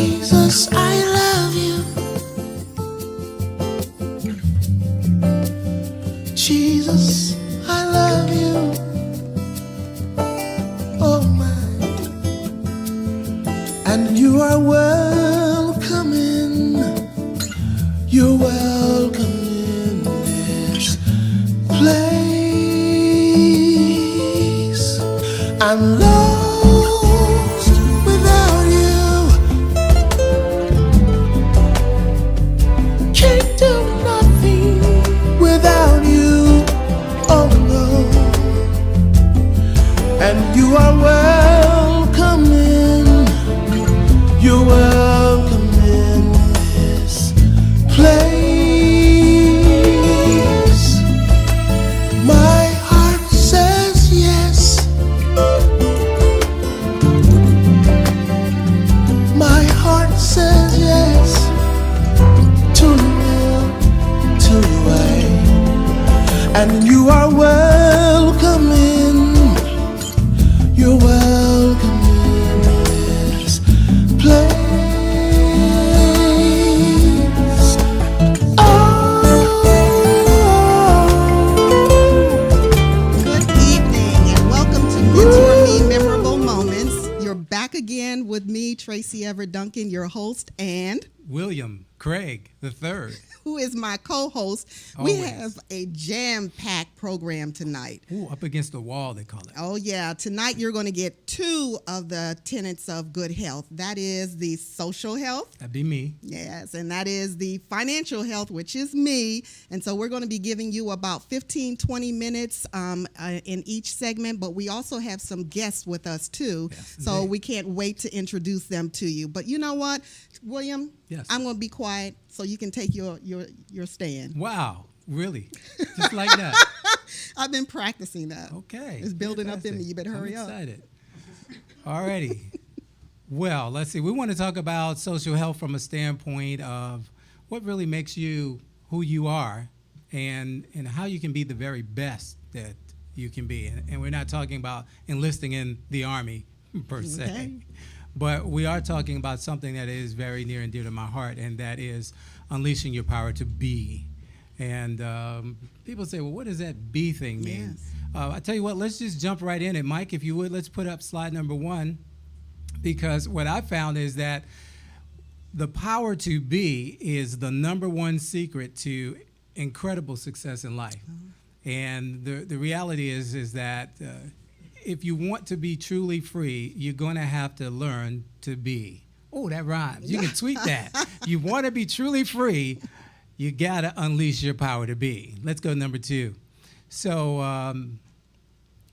Jesus, I love you. Jesus, I love you. Oh my. And you are welcome in. You're welcome in this place. I'm lost without you. Can't do nothing without you. Oh no. And you are welcome in. You're welcome in this place. My heart says yes. My heart says yes to your will, to your way. And you are welcome in. You're welcome in this place. Good evening and welcome to MentorMe Memorable Moments. You're back again with me, Tracy Everett Duncan, your host, and William Craig III. who is my co-host. We Always. have a jam-packed program tonight. Ooh, up against the wall, they call it. Oh, yeah. Tonight, you're going to get two of the tenets of good health. That is the social health. That'd be me. Yes, and that is the financial health, which is me. And so we're going to be giving you about 15, 20 minutes in each segment, but we also have some guests with us, too. Yes, so indeed. we can't wait to introduce them to you. But you know what, William? Yes. I'm going to be quiet so you can take your stand. Wow, really? Just like that? I've been practicing that. Okay. It's building up in me. fantastic. You better hurry I'm up. excited. All righty. Well, let's see. We want to talk about social health from a standpoint of what really makes you who you are and how you can be the very best that you can be. And we're not talking about enlisting in the Army per se. Okay. But we are talking about something that is very near and dear to my heart, and that is unleashing your power to be. And people say, well, what does that be thing mean? Yes. I tell you what, let's just jump right in. And Mike, if you would, let's put up slide number 1, because what I found is that the power to be is the number one secret to incredible success in life. And the reality is that if you want to be truly free, you're going to have to learn to be. Oh, that rhymes. You can tweet that. You want to be truly free, you got to unleash your power to be. Let's go number 2. So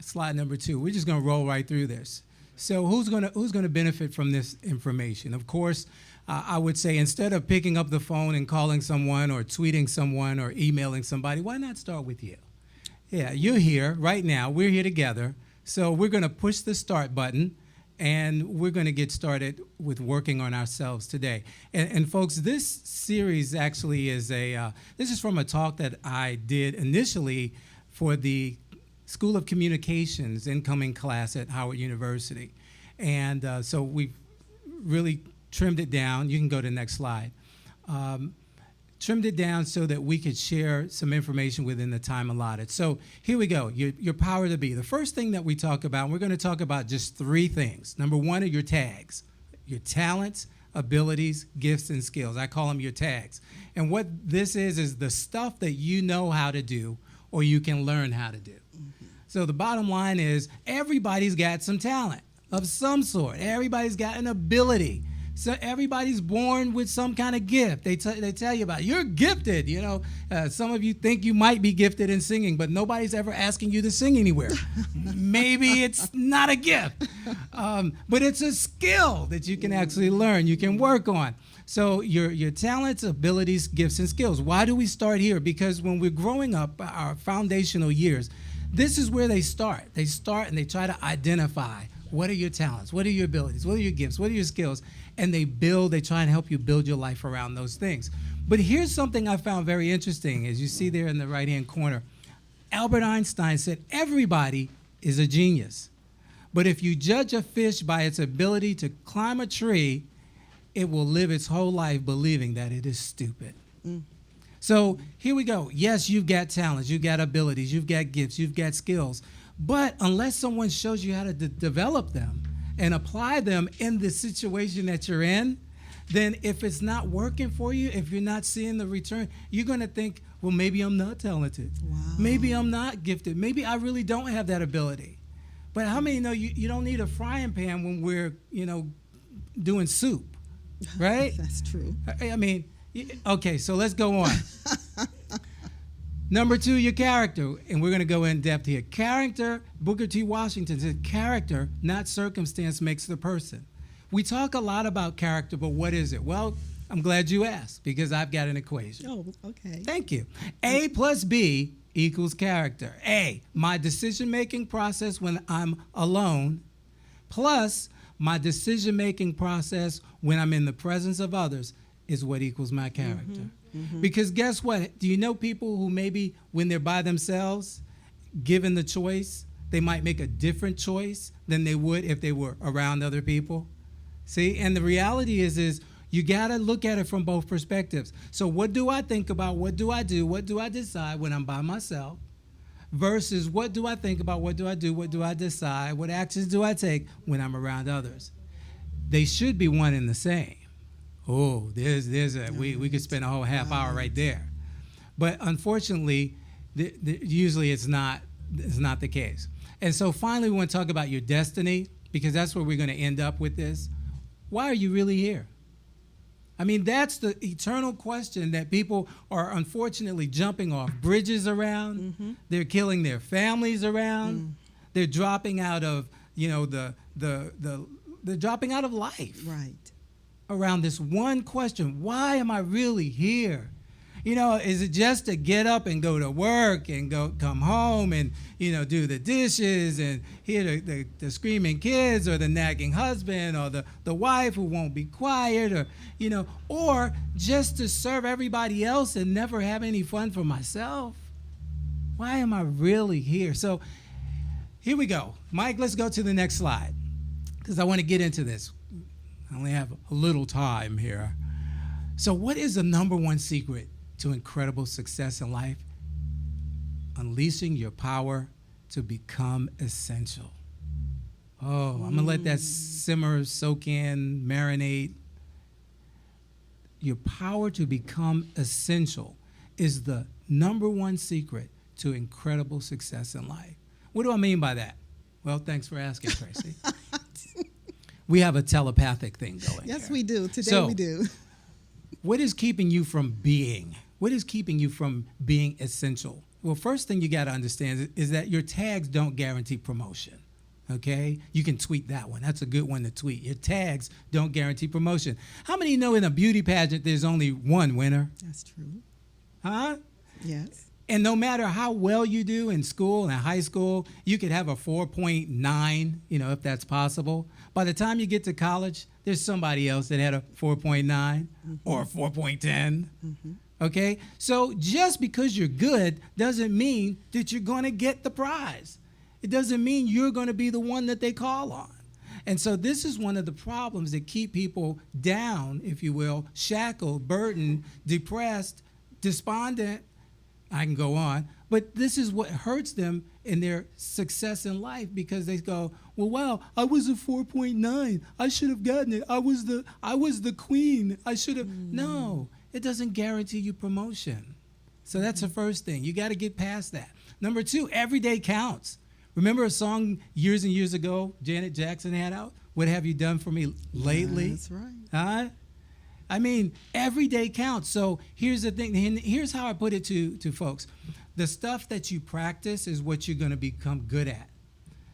slide number 2. We're just going to roll right through this. So who's going to benefit from this information? Of course, I would say instead of picking up the phone and calling someone or tweeting someone or emailing somebody, why not start with you? Yeah, you're here right now. We're here together. So we're going to push the start button, and we're going to get started with working on ourselves today. And folks, this series actually is this is from a talk that I did initially for the School of Communications incoming class at Howard University. And so we've really trimmed it down. You can go to the next slide. Trimmed it down so that we could share some information within the time allotted. So here we go, your power to be. The first thing that we talk about, we're going to talk about just 3 things. Number 1 are your tags, your talents, abilities, gifts, and skills. I call them your tags. And what this is the stuff that you know how to do or you can learn how to do. Mm-hmm. So the bottom line is everybody's got some talent of some sort. Everybody's got an ability. So everybody's born with some kind of gift. They tell you about it. You're gifted, you know. Some of you think you might be gifted in singing, but nobody's ever asking you to sing anywhere. Maybe it's not a gift, but it's a skill that you can actually learn, you can work on. So your talents, abilities, gifts, and skills. Why do we start here? Because when we're growing up, our foundational years, this is where they start. They start and they try to identify what are your talents, what are your abilities, what are your gifts, what are your skills, and they try and help you build your life around those things. But here's something I found very interesting, as you see there in the right-hand corner. Albert Einstein said, everybody is a genius. But if you judge a fish by its ability to climb a tree, it will live its whole life believing that it is stupid. So here we go. Yes, you've got talents, you've got abilities, you've got gifts, you've got skills. But unless someone shows you how to develop them and apply them in the situation that you're in, then if it's not working for you, if you're not seeing the return, you're going to think, well, maybe I'm not talented. Wow. Maybe I'm not gifted. Maybe I really don't have that ability. But how many know you don't need a frying pan when we're, doing soup, right? That's true. I mean, okay, so let's go on. Number 2, your character, and we're going to go in depth here. Character, Booker T. Washington said, character, not circumstance, makes the person. We talk a lot about character, but what is it? Well, I'm glad you asked, because I've got an equation. Oh, okay. Thank you. A plus B equals character. A, my decision-making process when I'm alone, plus my decision-making process when I'm in the presence of others is what equals my character. Because guess what? Do you know people who maybe when they're by themselves, given the choice, they might make a different choice than they would if they were around other people? See, and the reality is you got to look at it from both perspectives. So what do I think about? What do I do? What do I decide when I'm by myself? Versus what do I think about? What do I do? What do I decide? What actions do I take when I'm around others? They should be one and the same. Oh, we could spend a whole half hour right there. But unfortunately, usually it's not the case. And so finally, we want to talk about your destiny, because that's where we're going to end up with this. Why are you really here? I mean, that's the eternal question that people are unfortunately jumping off bridges around. They're killing their families around. They're dropping out of, they're dropping out of life. Right. Around this one question: why am I really here? Is it just to get up and go to work and come home and do the dishes and hear the screaming kids or the nagging husband or the wife who won't be quiet, or just to serve everybody else and never have any fun for myself? Why am I really here? So here we go. Mike, let's go to the next slide, because I want to get into this. I only have a little time here. So what is the number one secret to incredible success in life? Unleashing your power to become essential. Oh, I'm going to let that simmer, soak in, marinate. Your power to become essential is the number one secret to incredible success in life. What do I mean by that? Well, thanks for asking, Tracy. We have a telepathic thing going Yes, here. we do. Today we do. What is keeping you from being? What is keeping you from being essential? Well, first thing you got to understand is that your tags don't guarantee promotion, okay? You can tweet that one. That's a good one to tweet. Your tags don't guarantee promotion. How many know in a beauty pageant there's only one winner? That's true. Huh? Yes. And no matter how well you do in school and high school, you could have a 4.9, if that's possible. By the time you get to college, there's somebody else that had a 4.9 or a 4.10. Okay? So just because you're good doesn't mean that you're going to get the prize. It doesn't mean you're going to be the one that they call on. And so this is one of the problems that keep people down, if you will, shackled, burdened, depressed, despondent. I can go on, but this is what hurts them in their success in life, because they go, well, wow, I was a 4.9. I should have gotten it. I was the queen. I should have. No, it doesn't guarantee you promotion. So that's the first thing. You got to get past that. Number 2, every day counts. Remember a song years and years ago Janet Jackson had out? What have you done for me lately? That's right. Huh? I mean, every day counts. So here's the thing. Here's how I put it to folks. The stuff that you practice is what you're going to become good at.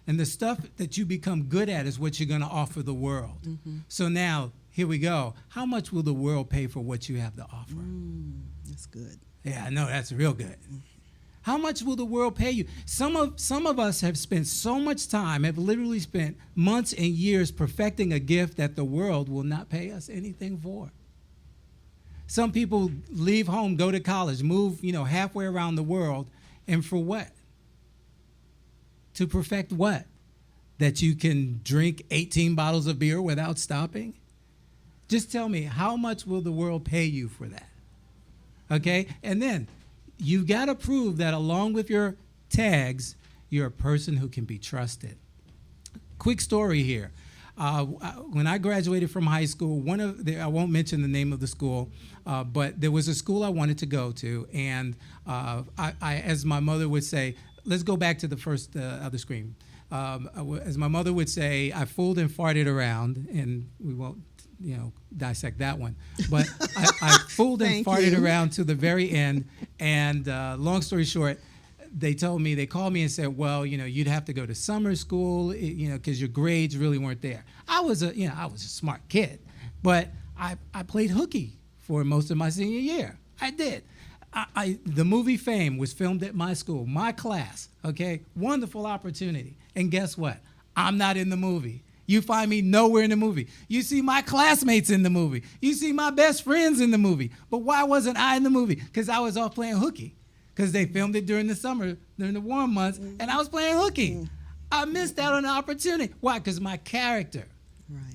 And the stuff that you become good at is what you're going to offer the world. So now, here we go. How much will the world pay for what you have to offer? That's good. Yeah, I know, that's real good. How much will the world pay you? Some of us have spent so much time, have literally spent months and years perfecting a gift that the world will not pay us anything for. Some people leave home, go to college, move, halfway around the world, and for what? To perfect what? That you can drink 18 bottles of beer without stopping? Just tell me, how much will the world pay you for that? Okay? And then you've got to prove that along with your tags, you're a person who can be trusted. Quick story here. When I graduated from high school, I won't mention the name of the school, but there was a school I wanted to go to, and as my mother would say, let's go back to the first other screen. As my mother would say, I fooled and farted around, and we won't, dissect that one. But I fooled and farted around to the very end, and long story short, they called me and said, well, you'd have to go to summer school, because your grades really weren't there. I was a smart kid, but I played hooky for most of my senior year. I did. The movie Fame was filmed at my school, my class, okay? Wonderful opportunity. And guess what? I'm not in the movie. You find me nowhere in the movie. You see my classmates in the movie. You see my best friends in the movie. But why wasn't I in the movie? Because I was off playing hooky. Because they filmed it during the summer, during the warm months, and I was playing hooky. I missed out on the opportunity. Why? Because my character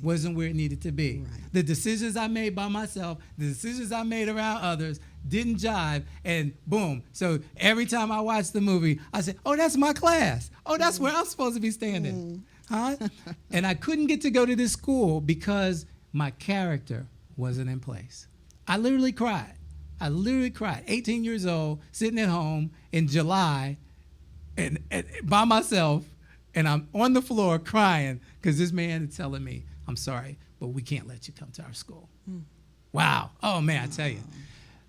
wasn't where it needed to be. Right. The decisions I made by myself, the decisions I made around others didn't jive, and boom. So every time I watched the movie, I said, oh, that's my class. Oh, that's where I'm supposed to be standing. Huh? And I couldn't get to go to this school because my character wasn't in place. I literally cried. 18 years old, sitting at home in July and by myself, and I'm on the floor crying because this man is telling me, I'm sorry, but we can't let you come to our school. Wow. Oh, man, I tell you.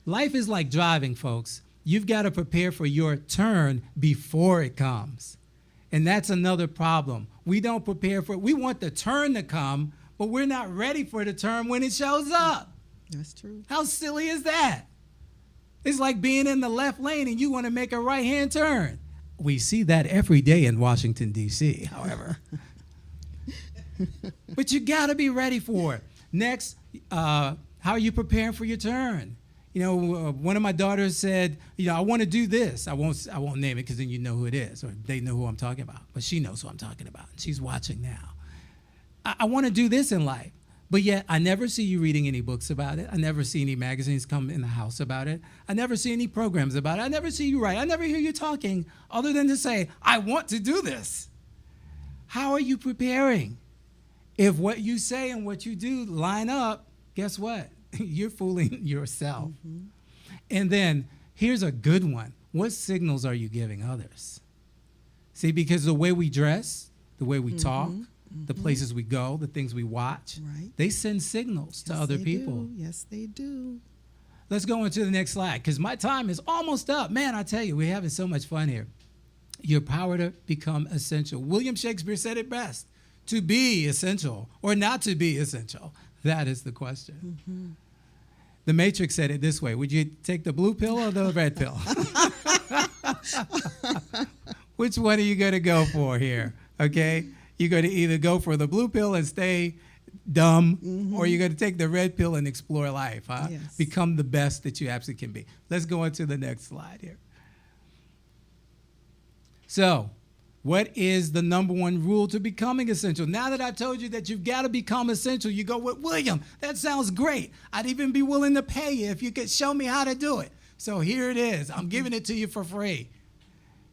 Life is like driving, folks. You've got to prepare for your turn before it comes. And that's another problem. We don't prepare for it. We want the turn to come, but we're not ready for the turn when it shows up. That's true. How silly is that? It's like being in the left lane and you want to make a right-hand turn. We see that every day in Washington, D.C., however. But you got to be ready for it. Next, how are you preparing for your turn? One of my daughters said, I want to do this. I won't name it because then you know who it is, or they know who I'm talking about. But she knows who I'm talking about. She's watching now. I want to do this in life. But yet, I never see you reading any books about it. I never see any magazines come in the house about it. I never see any programs about it. I never see you write. I never hear you talking other than to say, I want to do this. How are you preparing? If what you say and what you do line up, guess what? You're fooling yourself. And then, here's a good one. What signals are you giving others? See, because the way we dress, the way we talk, the places we go, the things we watch, they send signals to other people. Yes, they do. Let's go into the next slide because my time is almost up. Man, I tell you, we're having so much fun here. Your power to become essential. William Shakespeare said it best. To be essential or not to be essential. That is the question. The Matrix said it this way. Would you take the blue pill or the red pill? Which one are you going to go for here? Okay? You're going to either go for the blue pill and stay dumb, or you're going to take the red pill and explore life, huh? Yes. Become the best that you absolutely can be. Let's go on to the next slide here. So, what is the number one rule to becoming essential? Now that I told you that you've got to become essential, you go with William. That sounds great. I'd even be willing to pay you if you could show me how to do it. So here it is. I'm giving it to you for free.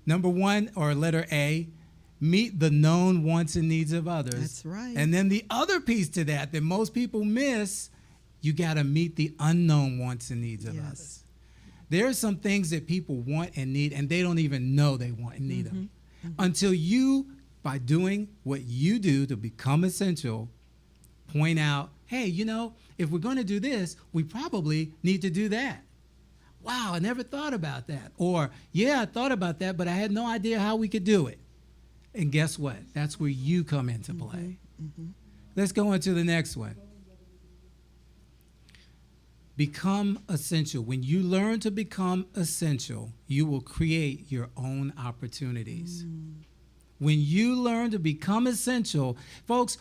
Number one, or letter A, meet the known wants and needs of others. That's right. And then the other piece to that most people miss, you got to meet the unknown wants and needs of others. There are some things that people want and need, and they don't even know they want and need them. Until you, by doing what you do to become essential, point out, hey, if we're going to do this, we probably need to do that. Wow, I never thought about that. Or, yeah, I thought about that, but I had no idea how we could do it. And guess what? That's where you come into play. Let's go on to the next one. Become essential. When you learn to become essential, you will create your own opportunities. When you learn to become essential, folks,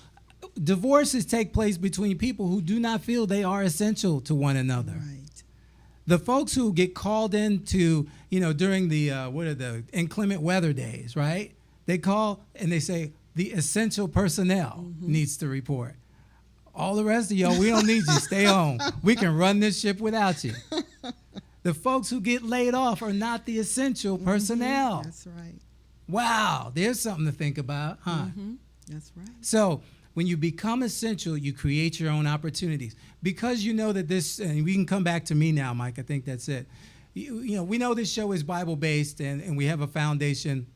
divorces take place between people who do not feel they are essential to one another. Right. The folks who get called into, during the inclement weather days, right? They call and they say the essential personnel needs to report. All the rest of y'all, we don't need you. Stay home. We can run this ship without you. The folks who get laid off are not the essential personnel. That's right. Wow, there's something to think about, huh? That's right. So when you become essential, you create your own opportunities. Because you know that this, and we can come back to me now, Mike, I think that's it. You know, we know this show is Bible-based, and we have a foundation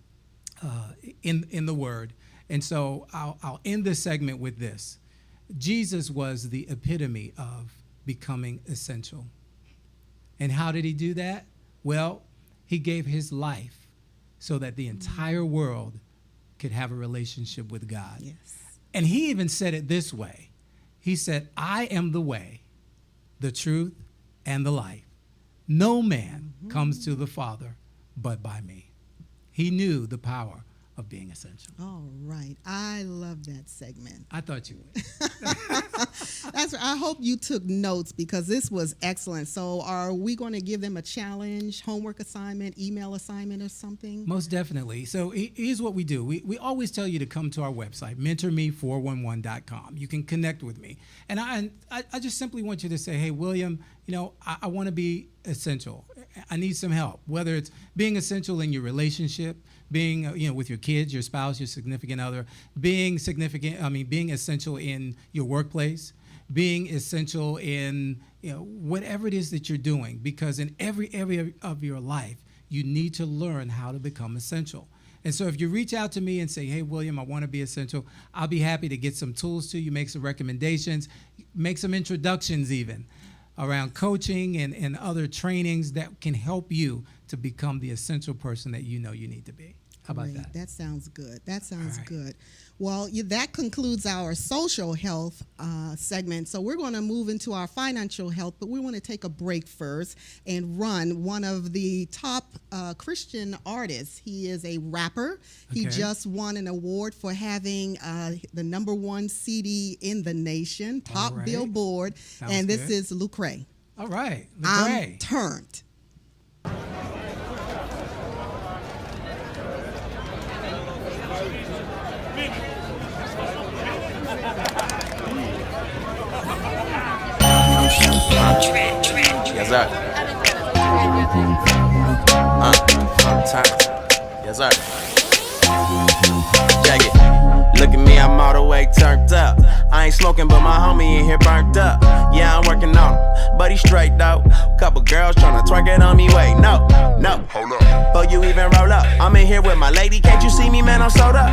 in the Word. And so I'll end this segment with this. Jesus was the epitome of becoming essential. And how did he do that? Well, he gave his life so that the entire world could have a relationship with God. Yes. And he even said it this way. He said, I am the way, the truth, and the life. No man comes to the Father but by me. He knew the power of being essential. All right. I love that segment. I thought you would. I hope you took notes because this was excellent. So are we going to give them a challenge, homework assignment, email assignment or something? Most definitely. So here's what we do. We always tell you to come to our website, MentorMe411.com. You can connect with me. And I just simply want you to say, hey, William, you know, I want to be essential. I need some help, whether it's being essential in your relationship, being, you know, with your kids, your spouse, your significant other, being essential in your workplace, being essential in, you know, whatever it is that you're doing, because in every area of your life, you need to learn how to become essential. And so if you reach out to me and say, hey, William, I want to be essential, I'll be happy to get some tools to you, make some recommendations, make some introductions even around coaching and other trainings that can help you to become the essential person that you know you need to be. How about that? That sounds good. That sounds good. Well, that concludes our social health segment. So we're going to move into our financial health, but we want to take a break first and run one of the top Christian artists. He is a rapper. He just won an award for having the #1 CD in the nation, top Billboard. Sounds and this good. is Lecrae. All right. Lecrae. I'm Turned. Yes, sir. Yes, sir. Check it. Look at me, I'm all the way turned up. I ain't smoking, but my homie in here burnt up. Yeah, I'm working on him, but he straight though. Couple girls tryna twerk it on me, wait, no. Hold up. Before you even roll up, I'm in here with my lady, can't you see me, man, I'm sold up.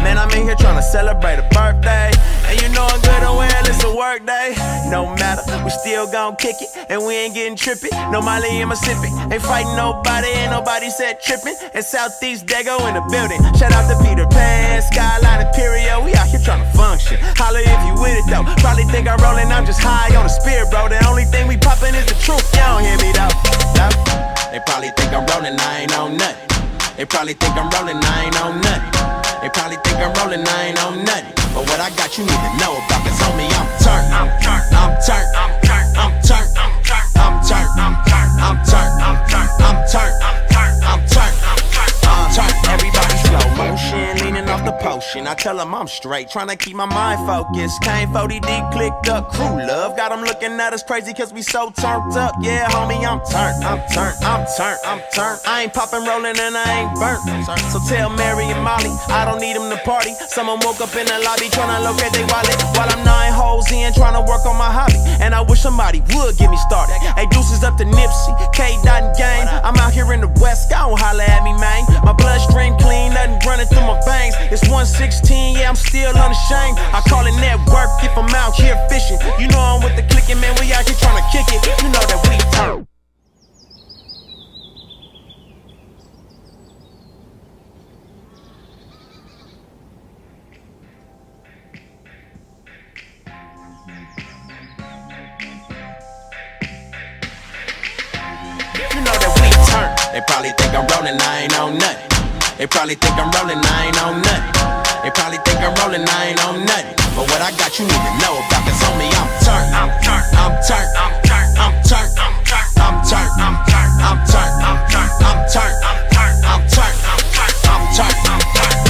Man, I'm in here tryna celebrate a birthday. And you know I'm good and well, it's a work day. No matter, we still gon' kick it, and we ain't getting trippy. No Molly in Mississippi, ain't fighting nobody, ain't nobody said tripping. And Southeast Dago in the building, shout out to Peter Pan, Skyline Imperial, we out here tryna function. Holla if you with it though, probably think I'm rolling, I'm just high on the spirit, bro. The only thing we poppin' is the truth, you don't hear me though. They probably think I'm rolling, I ain't on nothing. They probably think I'm rolling, I ain't on nothing. They probably think I'm rolling, I ain't on nothing. But what I got you need to know about, cause homie, I'm turned. I'm turned. I'm turned. I'm turned. I'm turned. I'm turned. I'm turned. I'm turned. I'm turned. I'm turned. I'm turned. I'm turned. Everybody slow motion, leaning off the potion. I tell them I'm straight, trying to keep my mind focused. Came 40 deep, clicked up, crew love. Got them looking at us crazy cause we so turned up. Yeah, homie, I'm turned. I'm turned. I'm turned. I'm turned. I ain't popping, rolling, and I ain't burnt. So tell Mary and Molly, I don't need them to party. Someone woke up in the lobby trying to locate their wallet, while I'm 9 holes in trying to work on my hobby. And I wish somebody would get me started. Hey, deuces up to Nipsey, K-Dot and gang. I'm out here in the West, don't holla at me, man. My bloodstream clean, nothing running through my veins. It's 116, yeah, I'm still unashamed. I call it network if I'm out here fishing. You know I'm with the clicking, man, we out here trying to kick it. You know that we turn. They probably think I'm rolling, I ain't on nothing. They probably think I'm rolling, I ain't on nothing. They probably think I'm rolling, I ain't on nothing. But what I got you need to know about, cause homie, I'm turned. I'm turned. I'm turned. I'm turned. I'm turned. I'm turned. I'm turned. I'm turned. I'm turned. I'm turned. I'm turned. I'm turned. I'm turned. I'm turned.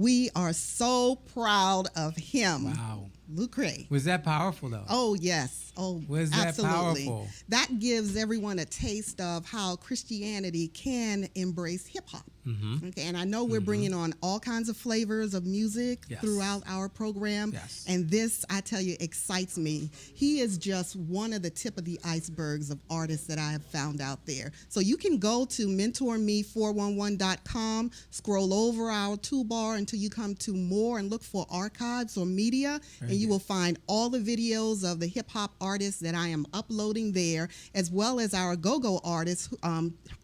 We are so proud of him. Wow. Lecrae. Was that powerful, though? Oh, yes. Oh, Was that absolutely. powerful? That gives everyone a taste of how Christianity can embrace hip hop. Mm-hmm. Okay, and I know we're bringing on all kinds of flavors of music Yes. throughout our program. Yes. And this, I tell you, excites me. He is just one of the tip of the icebergs of artists that I have found out there. So you can go to mentorme411.com, scroll over our toolbar until you come to more and look for archives or media, and you will find all the videos of the hip hop artists that I am uploading there, as well as our go-go artists,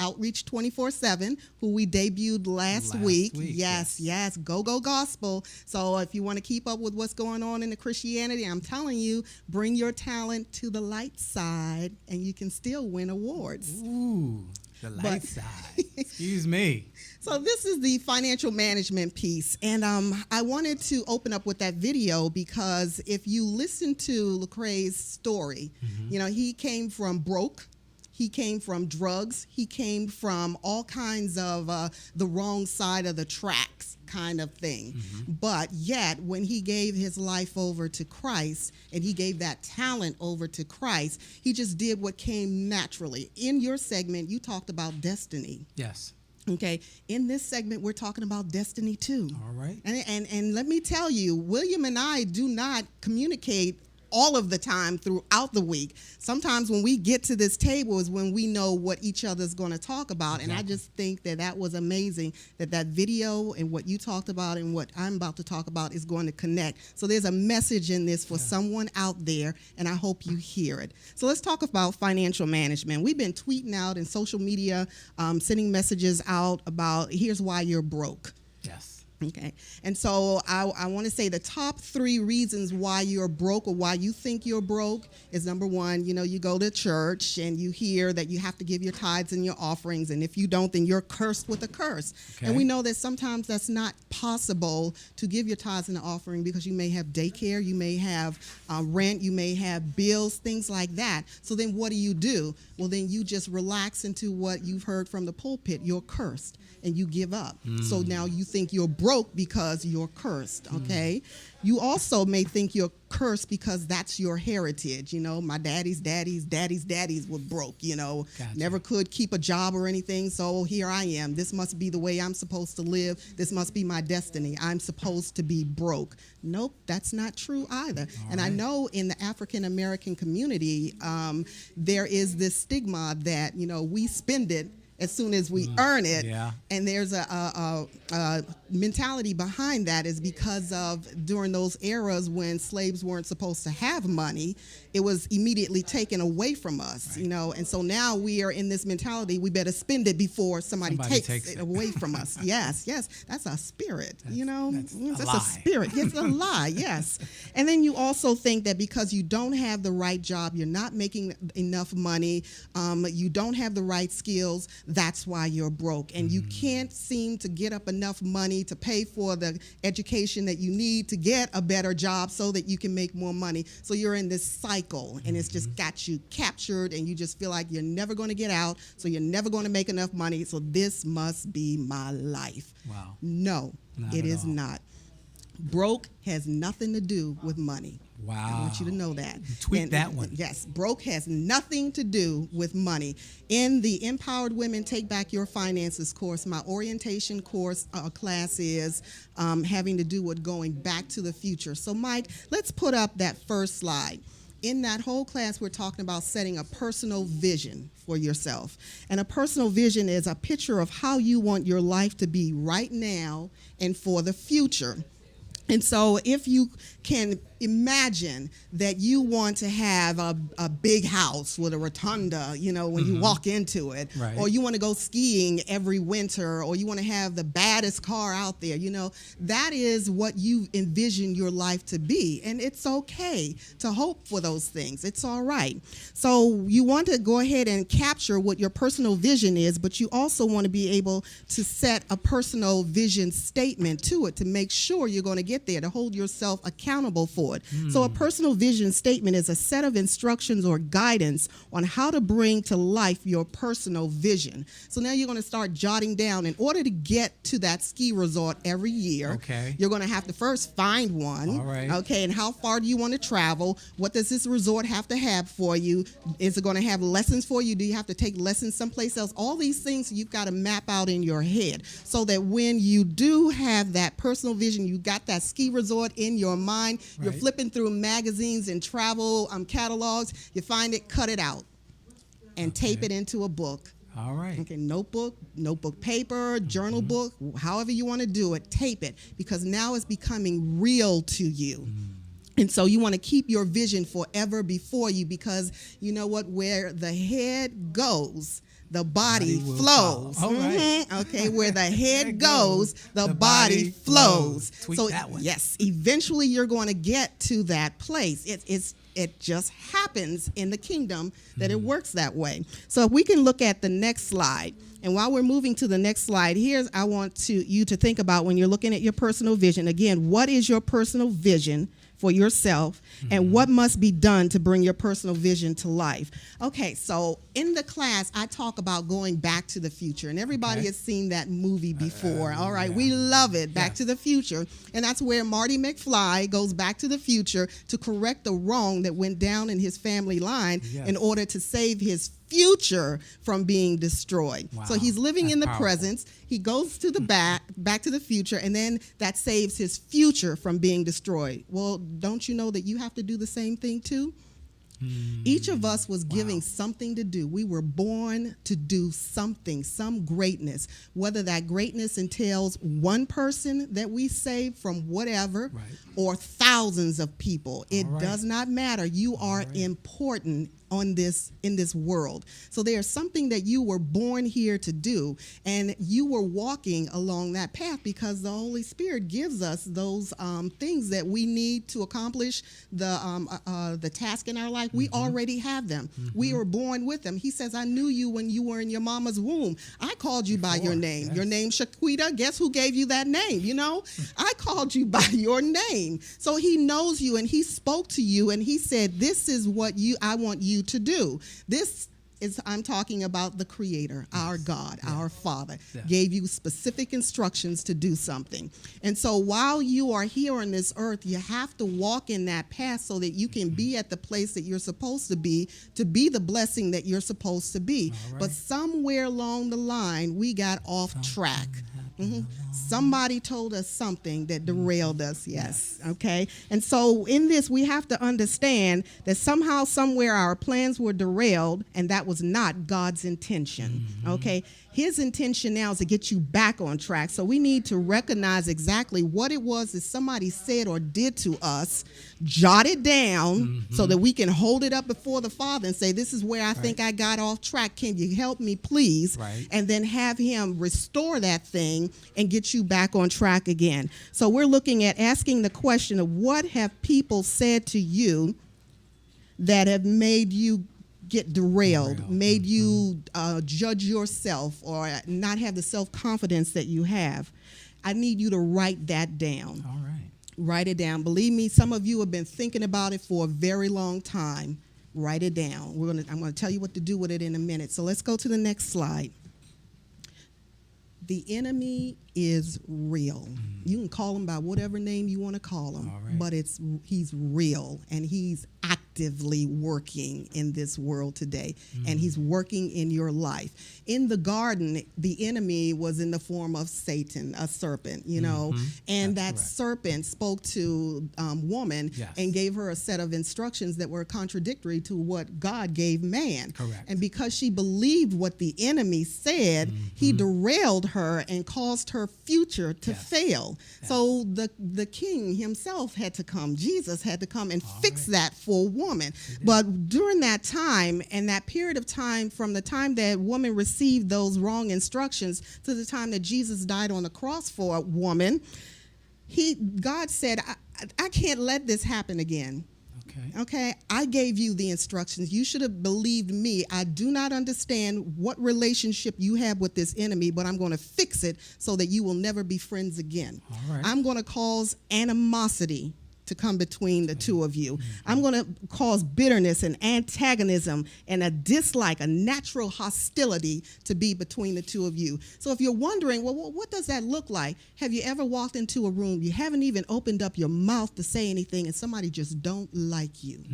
Outreach 24/7, who we debuted last week. Yes, go-go gospel. So if you want to keep up with what's going on in the Christianity, I'm telling you, bring your talent to the light side, and you can still win awards. Ooh, the light side. Excuse me. So this is the financial management piece, and I wanted to open up with that video because if you listen to Lecrae's story, you know, he came from broke. He came from drugs. He came from all kinds of the wrong side of the tracks kind of thing. But yet, when he gave his life over to Christ and he gave that talent over to Christ, he just did what came naturally. In your segment, you talked about destiny. Yes. Okay, in this segment, we're talking about destiny too. All right. And let me tell you, William and I do not communicate all of the time throughout the week. Sometimes when we get to this table is when we know what each other's going to talk about. Exactly. And I just think that that was amazing, that video and what you talked about and what I'm about to talk about is going to connect. So there's a message in this for someone out there, and I hope you hear it. So let's talk about financial management. We've been tweeting out in social media, sending messages out about here's why you're broke. Yes. Okay, and so I want to say the top 3 reasons why you're broke or why you think you're broke is number 1, you know, you go to church and you hear that you have to give your tithes and your offerings, and if you don't, then you're cursed with a curse. Okay. And we know that sometimes that's not possible to give your tithes and the offering because you may have daycare, you may have rent, you may have bills, things like that. So then what do? Well, then you just relax into what you've heard from the pulpit. You're cursed, and you give up. So now you think you're broke because you're cursed, okay? You also may think you're cursed because that's your heritage. You know, my daddy's were broke, you know, Gotcha. never could keep a job or anything, so here I am. This must be the way I'm supposed to live. This must be my destiny. I'm supposed to be broke. Nope, that's not true either. And I know in the African American community, there is this stigma that, you know, we spend it as soon as we earn it. Yeah. And there's a mentality behind that is because of during those eras when slaves weren't supposed to have money, it was immediately taken away from us, you know. And so now we are in this mentality, we better spend it before somebody takes it away from us. Yes, that's a spirit, you know. That's a lie. Spirit. It's a lie, yes. And then you also think that because you don't have the right job, you're not making enough money, you don't have the right skills, that's why you're broke. And you can't seem to get up enough money to pay for the education that you need to get a better job so that you can make more money. So you're in this cycle, and it's just got you captured, and you just feel like you're never going to get out, so you're never going to make enough money, so this must be my life. Wow. No, it is not. Broke has nothing to do with money. Wow. I want you to know that. Tweet that one. Yes, broke has nothing to do with money. In the Empowered Women Take Back Your Finances course, my orientation course class is having to do with going back to the future. So Mike, let's put up that first slide. In that whole class, we're talking about setting a personal vision for yourself. And a personal vision is a picture of how you want your life to be right now and for the future. And so if you can imagine that you want to have a big house with a rotunda, you know, when you walk into it, right. Or you want to go skiing every winter, or you want to have the baddest car out there, you know, that is what you envision your life to be. And it's okay to hope for those things. It's all right. So you want to go ahead and capture what your personal vision is, but you also want to be able to set a personal vision statement to it to make sure you're going to get there, to hold yourself accountable for would. So a personal vision statement is a set of instructions or guidance on how to bring to life your personal vision. So now you're going to start jotting down. In order to get to that ski resort every year, you're going to have to first find one. All right. Okay, and how far do you want to travel? What does this resort have to have for you? Is it going to have lessons for you? Do you have to take lessons someplace else? All these things you've got to map out in your head so that when you do have that personal vision, you got that ski resort in your mind, you're flipping through magazines and travel catalogs, you find it, cut it out, and tape it into a book. All right. Okay, notebook paper, journal book, however you want to do it, tape it, because now it's becoming real to you. And so you want to keep your vision forever before you, because you know what? Where the head goes, the body flows. All right. Okay, where the head goes, the body flows. Tweak So that one. yes, eventually you're going to get to that place. It just happens in the kingdom that it works that way. So if we can look at the next slide. And while we're moving to the next slide, I want you to think about, when you're looking at your personal vision, again, what is your personal vision for yourself, and what must be done to bring your personal vision to life? Okay, so in the class, I talk about going back to the future, and everybody has seen that movie before. All right, we love it, Back to the Future, and that's where Marty McFly goes back to the future to correct the wrong that went down in his family line in order to save his future from being destroyed. Wow. So he's living in the powerful. present. He goes to the back to the future, and then that saves his future from being destroyed. Well, don't you know that you have to do the same thing too? Each of us was giving something to do. We were born to do something, some greatness, whether that greatness entails one person that we save from whatever or thousands of people. It does not matter. You are important in this world. So there's something that you were born here to do, and you were walking along that path because the Holy Spirit gives us those things that we need to accomplish the task in our life. We already have them. We were born with them. He says, I knew you when you were in your mama's womb. I called you by your name. Your name, Shaquita. Guess who gave you that name? You know, I called you by your name. So he knows you, and he spoke to you, and he said, this is what I want you to do. I'm talking about the Creator, our God, our Father, gave you specific instructions to do something. And so while you are here on this earth, you have to walk in that path so that you can be at the place that you're supposed to be the blessing that you're supposed to be. But somewhere along the line, we got off track. Somebody told us something that derailed us, okay? And so in this, we have to understand that somehow, somewhere, our plans were derailed, and that was not God's intention, okay? His intention now is to get you back on track. So we need to recognize exactly what it was that somebody said or did to us, jot it down so that we can hold it up before the Father and say, this is where I think I got off track. Can you help me, please? And then have him restore that thing and get you back on track again. So we're looking at asking the question of, what have people said to you that have made you get derailed, made you judge yourself or not have the self-confidence that you have? I need you to write that down. All right. Write it down. Believe me, some of you have been thinking about it for a very long time. Write it down. I'm going to tell you what to do with it in a minute. So let's go to the next slide. The enemy is real. You can call him by whatever name you want to call him, but he's real, and he's actively working in this world today, and he's working in your life. In the garden, the enemy was in the form of Satan, a serpent, you know, and that serpent spoke to woman and gave her a set of instructions that were contradictory to what God gave man. And because she believed what the enemy said, he derailed her and caused her future to fail. So the king himself had to come. Jesus had to come and fix that for woman. But during that time, and that period of time, from the time that woman received those wrong instructions to the time that Jesus died on the cross for a woman, God said, I can't let this happen again. Okay, I gave you the instructions. You should have believed me. I do not understand what relationship you have with this enemy, but I'm going to fix it so that you will never be friends again. I'm going to cause animosity to come between the two of you. I'm going to cause bitterness and antagonism and a dislike, a natural hostility to be between the two of you. So if you're wondering, well, what does that look like? Have you ever walked into a room, you haven't even opened up your mouth to say anything, and somebody just don't like you?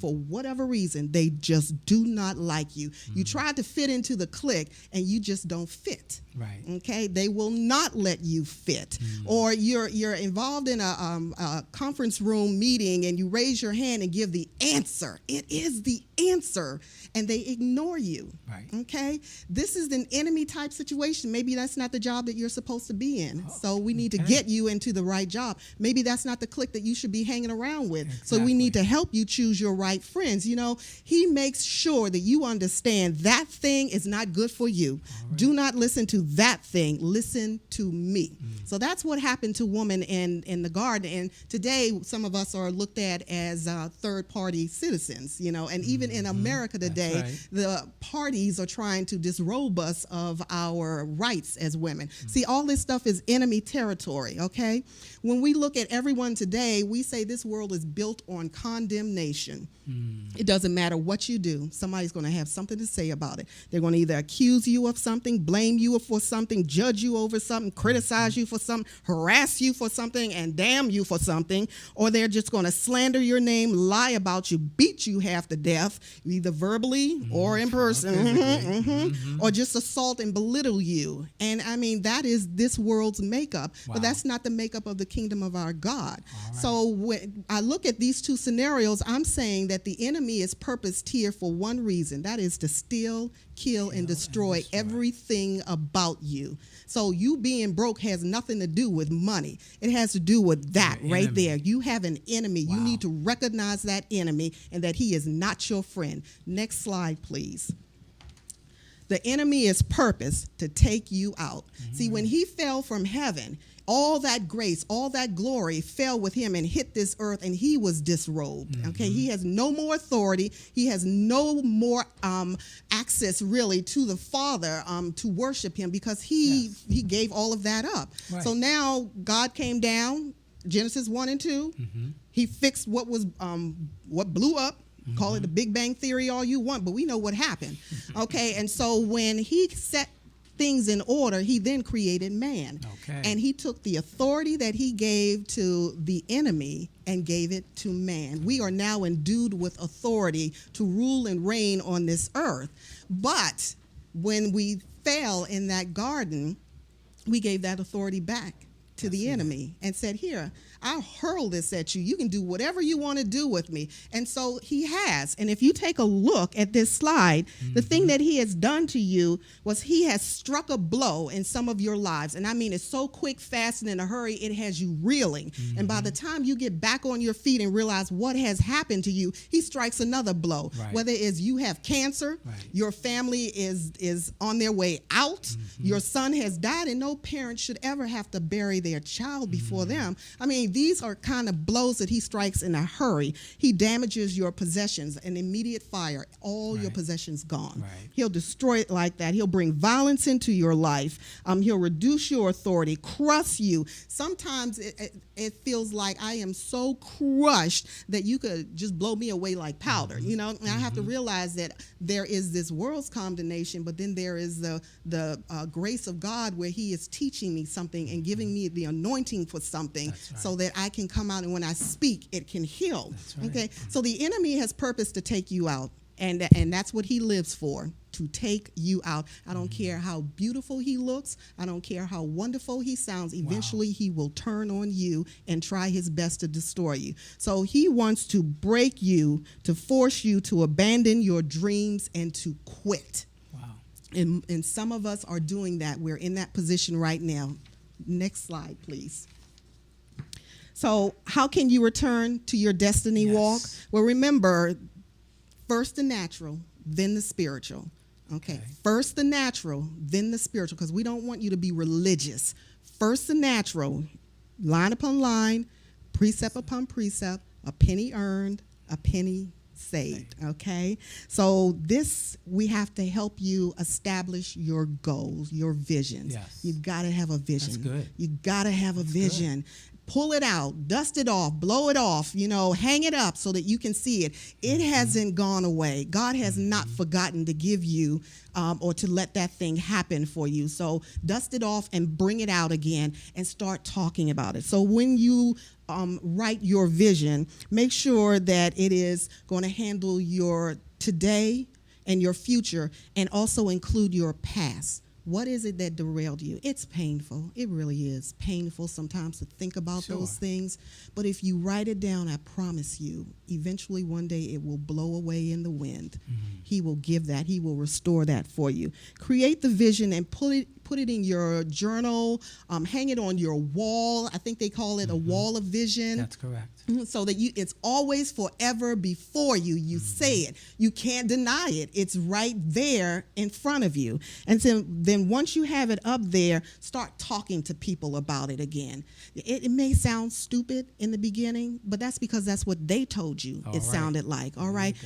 For whatever reason, they just do not like you. You try to fit into the clique, and you just don't fit. Right. Okay, they will not let you fit. Or you're involved in a conference room meeting, and you raise your hand and give the answer. It is the answer, and they ignore you. Right. Okay, this is an enemy type situation. Maybe that's not the job that you're supposed to be in. So we need to get you into the right job. Maybe that's not the clique that you should be hanging around with. So we need to help you choose your right friends. You know, he makes sure that you understand that thing is not good for you. Right. Do not listen to that thing. Listen to me. So that's what happened to woman in the garden. And today, some of us are looked at as third-party citizens, you know, and even in America today, the parties are trying to disrobe us of our rights as women. See, all this stuff is enemy territory, okay? When we look at everyone today, we say this world is built on condemnation. It doesn't matter what you do. Somebody's going to have something to say about it. They're going to either accuse you of something, blame you for something, judge you over something, criticize you for something, harass you for something, and damn you for something, or they're just going to slander your name, lie about you, beat you half to death, either verbally or in person, or just assault and belittle you. And I mean, that is this world's makeup, but that's not the makeup of the kingdom of our God. So when I look at these two scenarios, I'm saying that the enemy is purposed here for one reason. That is to steal, kill, and destroy everything about you. So you being broke has nothing to do with money. It has to do with that right there. You have an enemy. You need to recognize that enemy and that he is not your friend. Next slide, please. The enemy is purposed to take you out. See, when he fell from heaven, all that grace, all that glory fell with him and hit this earth, and he was disrobed. Okay, he has no more authority. He has no more access, really, to the Father to worship him, because he gave all of that up. So now God came down, Genesis 1 and 2. He fixed what blew up. Call it the Big Bang Theory all you want, but we know what happened. Okay, and so when he set things in order, he then created man. And he took the authority that he gave to the enemy and gave it to man. We are now endued with authority to rule and reign on this earth. But when we fell in that garden, we gave that authority back to the enemy and said, here, I'll hurl this at you. You can do whatever you want to do with me. And so he has. And if you take a look at this slide, the thing that he has done to you was he has struck a blow in some of your lives. And I mean, it's so quick, fast, and in a hurry, it has you reeling. And by the time you get back on your feet and realize what has happened to you, he strikes another blow. Whether it's you have cancer, your family is on their way out, your son has died, and no parent should ever have to bury their child before them. I mean, these are kind of blows that he strikes in a hurry. He damages your possessions, an immediate fire, all your possessions gone. He'll destroy it like that. He'll bring violence into your life. He'll reduce your authority, crush you. Sometimes it feels like I am so crushed that you could just blow me away like powder. You know, and I have to realize that there is this world's condemnation, but then there is the grace of God, where he is teaching me something and giving me the anointing for something, so that I can come out, and when I speak, it can heal. Okay, so the enemy has purpose to take you out, and that's what he lives for, to take you out. I don't care how beautiful he looks. I don't care how wonderful he sounds. Eventually, he will turn on you and try his best to destroy you. So he wants to break you, to force you to abandon your dreams and to quit. And some of us are doing that. We're in that position right now. Next slide, please. So how can you return to your destiny walk? Well, remember, first the natural, then the spiritual. Okay, first the natural, then the spiritual, because we don't want you to be religious. First the natural, line upon line, precept upon precept, a penny earned, a penny saved. Okay, so this, we have to help you establish your goals, your visions. You got to have a vision. That's good. You got to have a vision. pull it out, dust it off, blow it off, hang it up so that you can see it. It hasn't gone away. God has not forgotten to give you or to let that thing happen for you. So dust it off and bring it out again and start talking about it. So when you write your vision, make sure that it is going to handle your today and your future, and also include your past. What is it that derailed you? It's painful. It really is painful sometimes to think about those things. But if you write it down, I promise you, eventually one day it will blow away in the wind. He will give that. He will restore that for you. Create the vision and put it in your journal. Hang it on your wall. I think they call it a wall of vision. That's correct. So that it's always forever before you. You say it. You can't deny it. It's right there in front of you. And so then once you have it up there, start talking to people about it again. It may sound stupid in the beginning, but that's because that's what they told you it sounded like. All right.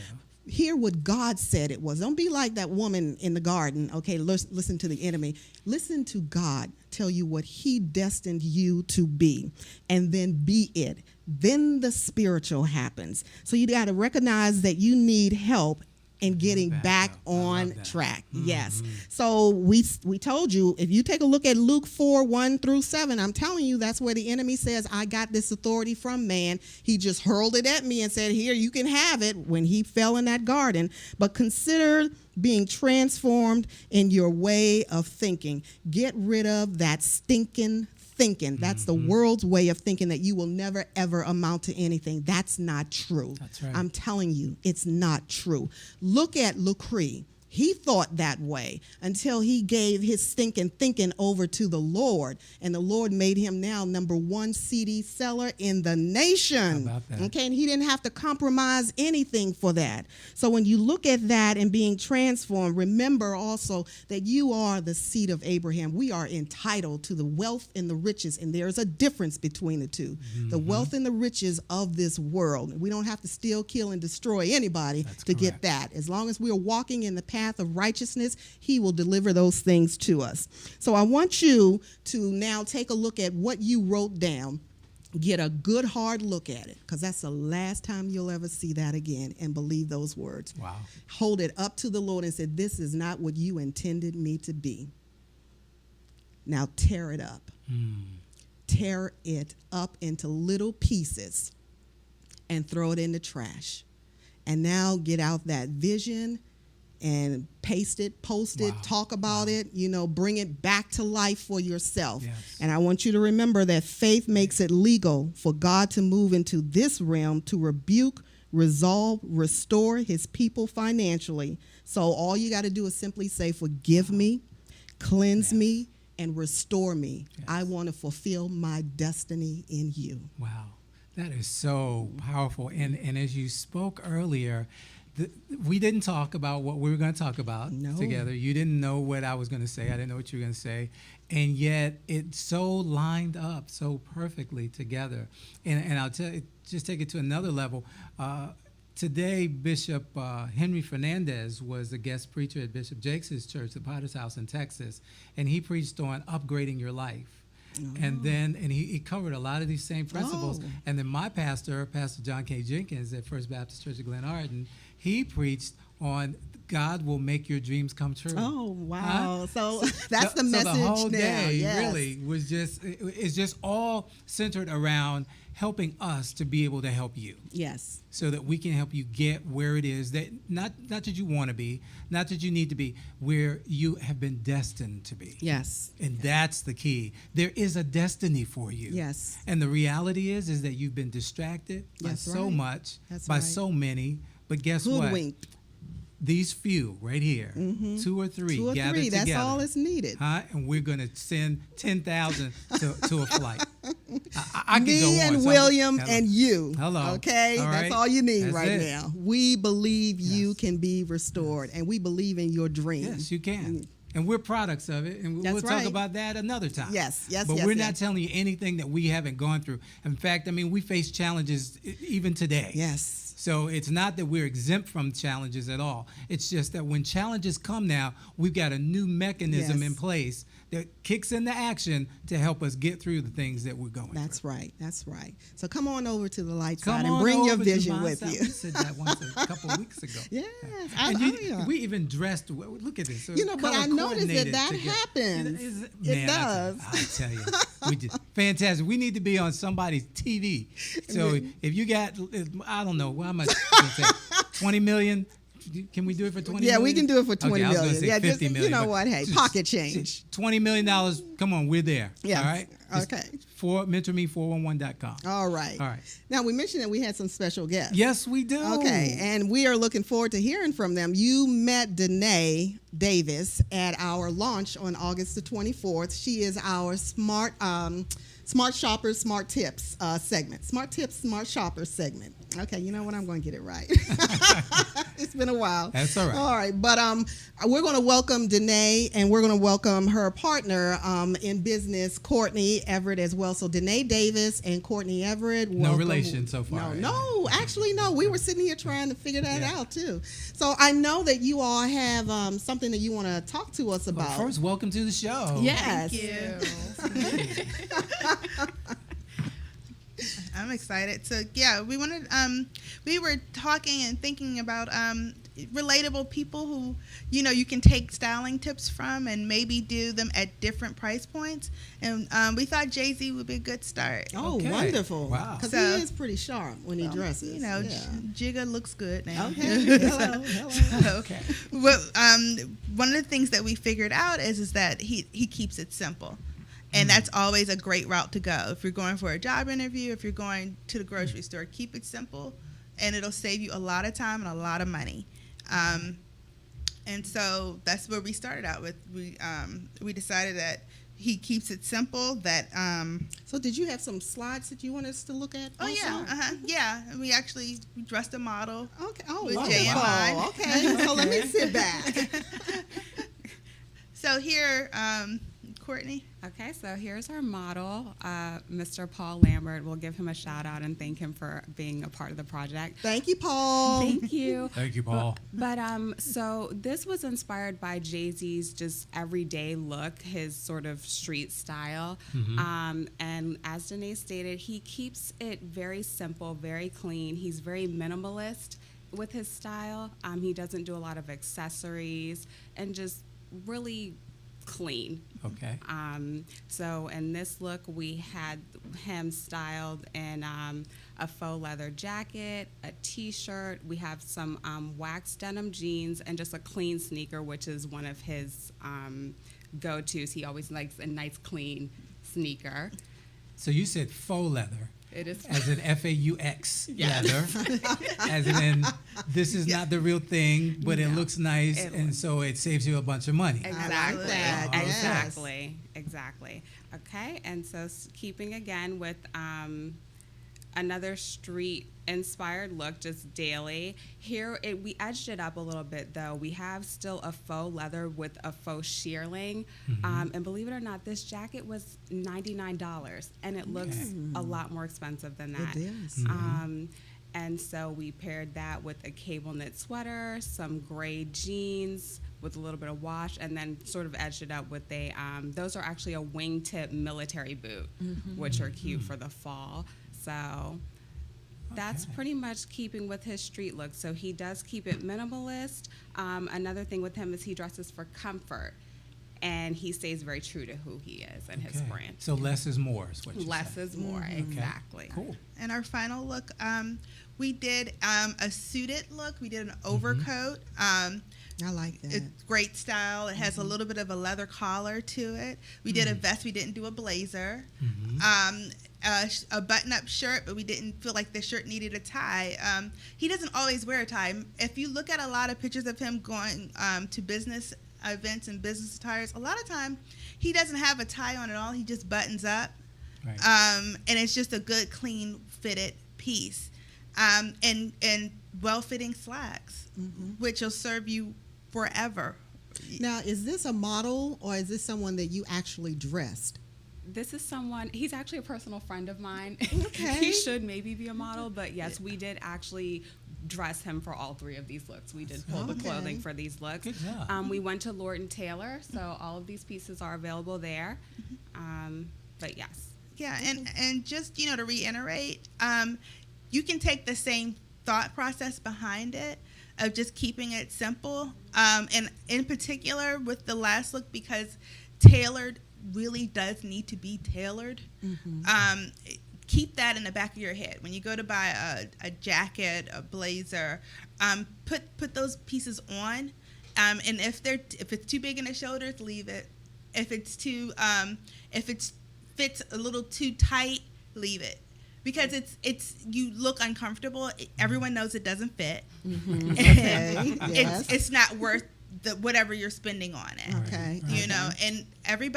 Hear what God said it was. Don't be like that woman in the garden. Okay, listen to the enemy. Listen to God tell you what he destined you to be, and then be it. Then the spiritual happens. So you got to recognize that you need help in getting back on track. Yes. So we told you, if you take a look at Luke 4:1-7, I'm telling you, that's where the enemy says, I got this authority from man. He just hurled it at me and said, here, you can have it, when he fell in that garden. But consider being transformed in your way of thinking. Get rid of that stinking thinking. That's the world's way of thinking, that you will never, ever amount to anything. That's not true. That's right. I'm telling you, it's not true. Look at Lucree. He thought that way until he gave his stinking thinking over to the Lord. And the Lord made him now #1 CD seller in the nation. How about that? Okay, and he didn't have to compromise anything for that. So when you look at that and being transformed, remember also that you are the seed of Abraham. We are entitled to the wealth and the riches, and there is a difference between the two. The wealth and the riches of this world. We don't have to steal, kill, and destroy anybody to get that. As long as we are walking in the path of righteousness, he will deliver those things to us. So I want you to now take a look at what you wrote down. Get a good hard look at it, because that's the last time you'll ever see that again, and believe those words. Wow. Hold it up to the Lord and say, this is not what you intended me to be. Now tear it up. Tear it up into little pieces and throw it in the trash. And now get out that vision and paste it, post it, talk about it, bring it back to life for yourself. Yes. And I want you to remember that faith makes it legal for God to move into this realm to rebuke, resolve, restore his people financially. So all you got to do is simply say, forgive me, cleanse me, and restore me. Yes. I want to fulfill my destiny in you. Wow. That is so powerful. And as you spoke earlier, we didn't talk about what we were going to talk about together. You didn't know what I was going to say. I didn't know what you were going to say. And yet it so lined up so perfectly together. And I'll tell you, just take it to another level. Today, Bishop Henry Fernandez was a guest preacher at Bishop T.A.G.S. church, the Potter's House in Texas. And he preached on upgrading your life. And he covered a lot of these same principles. And then my pastor, Pastor John K. Jenkins at First Baptist Church of Glen Arden, he preached on God will make your dreams come true. Oh, wow. So that's the message so the whole now. day really was it's just all centered around helping us to be able to help you. Yes. So that we can help you get where it is that not that you want to be, not that you need to be, where you have been destined to be. Yes. And that's the key. There is a destiny for you. Yes. And the reality is that you've been distracted by so much, by so many. But guess what? These few right here, 2 or 3 gathered together. That's all that's needed. And we're going to send 10,000 to a flight. I can Me go on. and William and you. Hello. Okay? All That's right. all you need That's right it. now. We believe you can be restored, and we believe in your dream. Yes, you can. And we're products of it, and we'll That's talk right. about that another time. Yes. But we're not telling you anything that we haven't gone through. In fact, I mean, we face challenges even today. Yes. So it's not that we're exempt from challenges at all. It's just that when challenges come now, we've got a new mechanism Yes. in place that kicks into action to help us get through the things that we're going That's through. right. That's right. So come on over to the light Come side and on bring your over to vision my with side. you. We said that once a couple of weeks ago. Yes. And we even dressed. Look at this. You know, but I noticed that happens. It does. I tell you, we just fantastic. We need to be on somebody's TV. So if you got, I don't know, how much? 20 million. Can we do it for 20 Yeah, million? we can do it for 20 okay, I was million. gonna say Yeah, 50 just, million, you know but what? Hey, just pocket change. $20 million. Come on, we're there. Yes. All right. Okay. For MentorMe411.com. All right. All right. Now, we mentioned that we had some special guests. Yes, we do. Okay, and we are looking forward to hearing from them. You met Denee Davis at our launch on August the 24th. She is our Smart Shoppers, Smart Tips segment. Smart Tips, Smart Shoppers segment. Okay, you know what? I'm going to get it right. It's been a while. That's all right. All right, but we're going to welcome Denee, and we're going to welcome her partner in business, Courtney Everett, as well. So Denee Davis and Courtney Everett. No welcome. relation so far. right? No, actually, no. We were sitting here trying to figure that out, too. So I know that you all have something that you want to talk to us about. Well, first, welcome to the show. Yes. Thank you. I'm excited. So yeah, we wanted. We were talking and thinking about relatable people who you can take styling tips from and maybe do them at different price points. And we thought Jay-Z would be a good start. Oh, Okay. wonderful. Wow. Because So- he is pretty sharp when he dresses. Yeah. Yeah. Jigga looks good now. Okay. Hello. Okay. Well, one of the things that we figured out is that he keeps it simple. And that's always a great route to go. If you're going for a job interview, if you're going to the grocery store, keep it simple, and it'll save you a lot of time and a lot of money. And so that's where we started out with. We decided that he keeps it simple. That So did you have some slides that you want us to look at? oh also? yeah. And we dressed a model. Okay. Oh, With wonderful. Jay in mind. Okay. So let me sit back. So here, Courtney. Okay, so here's our model, Mr. Paul Lambert. We'll give him a shout out and thank him for being a part of the project. Thank you, Paul. Thank you. Thank you, Paul. But so this was inspired by Jay-Z's just everyday look, his sort of street style. And as Denee stated, he keeps it very simple, very clean. He's very minimalist with his style. He doesn't do a lot of accessories and just really clean. Okay. So in this look, we had him styled in a faux leather jacket, a t-shirt. We have some waxed denim jeans and just a clean sneaker, which is one of his go-tos. He always likes a nice, clean sneaker. So you said faux leather. It is As in F-A-U-X Yes. leather. As in, this is not the real thing, but it No. looks nice, It and so it saves you a bunch of money. Exactly. that, yes. Exactly. Okay, and so keeping again with another street-inspired look, just daily. Here, we edged it up a little bit, though. We have still a faux leather with a faux shearling. And believe it or not, this jacket was $99, and it looks a lot more expensive than that. It is. And so we paired that with a cable knit sweater, some gray jeans with a little bit of wash, and then sort of edged it up with those are actually a wingtip military boot, which are cute for the fall. So that's pretty much keeping with his street look. So he does keep it minimalist. Another thing with him is he dresses for comfort, and he stays very true to who he is and his Okay. brand. So less is more is what you Less say. is more, exactly. Cool. And our final look, we did a suited look. We did an overcoat. I like that. It's great style. It has a little bit of a leather collar to it. We did a vest. We didn't do a blazer. A button-up shirt, but we didn't feel like the shirt needed a tie. He doesn't always wear a tie. If you look at a lot of pictures of him going to business events and business attires, a lot of time he doesn't have a tie on at all. He just buttons up. Right. And it's just a good, clean, fitted piece. And well-fitting slacks, which will serve you forever. Now, is this a model or is this someone that you actually dressed? This is someone, he's actually a personal friend of mine. Okay. He should maybe be a model, but yes, we did actually dress him for all 3 of these looks. We did pull the clothing for these looks. Good job. We went to Lord & Taylor, so all of these pieces are available there. But yes. Yeah, and just, to reiterate, you can take the same thought process behind it of just keeping it simple. And in particular with the last look, because tailored really does need to be tailored. Keep that in the back of your head. When you go to buy a jacket, a blazer, put those pieces on. And if it's too big in the shoulders, leave it. If it fits a little too tight, leave it. Because you look uncomfortable. Everyone knows it doesn't fit. Okay. Yes. It's not worth whatever you're spending on it. Okay. And every